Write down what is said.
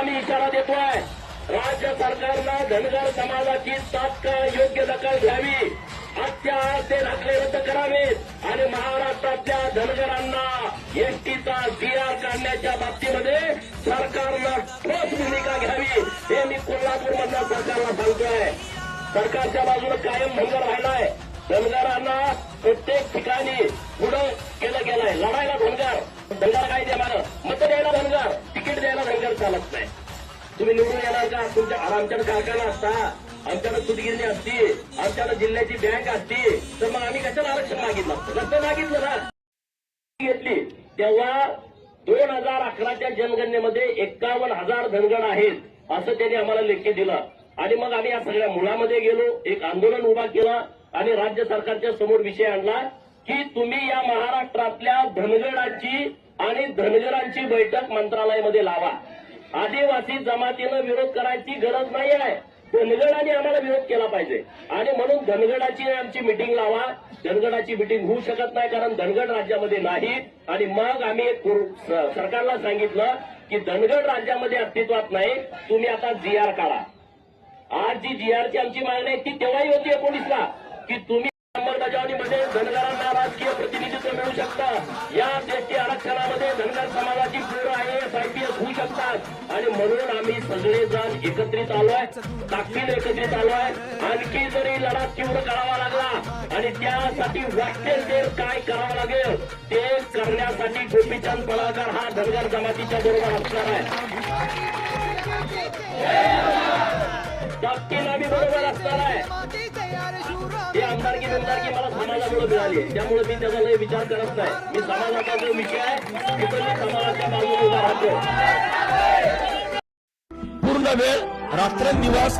आम्ही इशारा देतोय, राज्य सरकारनं धनगर समाजाची तात्काळ योग्य दखल घ्यावी, आजच्या आज ते दाखले रद्द करावेत आणि महाराष्ट्रातल्या धनगरांना एसटीचा जीआर काढण्याच्या बाबतीमध्ये सरकारनं ठोस भूमिका घ्यावी, हे मी कोल्हापूरमधल्या सरकारला सांगतोय. सरकारच्या बाजूने कायम धनगर राहिलाय. धनगरांना प्रत्येक ठिकाणी पुढं केलं गेलंय. लढायला धनगर काय देणार, मत द्यायला धनगर, तिकीट द्यायला धनगर चालत नाही. तुम्ही निवडून येणार का? तुमच्या आमच्याकडे कारखाना असता, आमच्याकडे सूतगिरणी असती, आमच्याकडे जिल्ह्याची बँक असती, तर मग आम्ही कशाला आरक्षण मागितलं असतं? नसतं मागितलं ना. घेतली तेव्हा 2011च्या जनगणनेमध्ये 51,000 धनगर आहेत असं त्यांनी आम्हाला लेखी दिलं. आणि मग आम्ही या सगळ्या मुळामध्ये गेलो, एक आंदोलन उभा केला आणि राज्य सरकारच्या समोर विषय आणला की तुम्ही या महाराष्ट्रातल्या धनगरांची आणि धनगरांची बैठक मंत्रालयामध्ये लावा. आदिवासी जमातीनं विरोध करायची गरज नाही आहे, धनगरांनी आम्हाला विरोध केला पाहिजे आणि म्हणून धनगराची आमची मिटिंग लावा. धनगराची मिटिंग होऊ शकत नाही कारण धनगर राज्यामध्ये नाही. आणि मग आम्ही सरकारला सांगितलं की धनगर राज्यामध्ये अस्तित्वात नाही, तुम्ही आता जीआर काढा. आज जी जीआरची आमची मागणी आहे ती तेव्हाही होती 19ला की तुम्ही अंमलबजावणीमध्ये धनगरांना राजकीय प्रतिनिधित्व मिळू शकतं. या एसटी आरक्षणामध्ये धनगर समाजाची पोरं IAS IPS होऊ शकतात आणि म्हणून आम्ही सगळेजण एकत्रित आलोय, ताकदीने एकत्रित आलोय. आणखी जरी लढा तीव्र करावा लागला आणि त्यासाठी वाटेल ते काय करावं लागेल ते करण्यासाठी गोपीचंद पडळकर हा धनगर जमातीच्या बरोबर असणार आहे. ताकदीने आम्ही बरोबर असणार आहे. ही आमदारकी मला समाजामुळे मिळाली, त्यामुळे मी त्याचा लय विचार करत नाही. मी समाजाचा जो विषय आहे तिथं मी समाजाच्या बाजूने उभा राहतो. पूर्ण वेळ रात्रंदिवस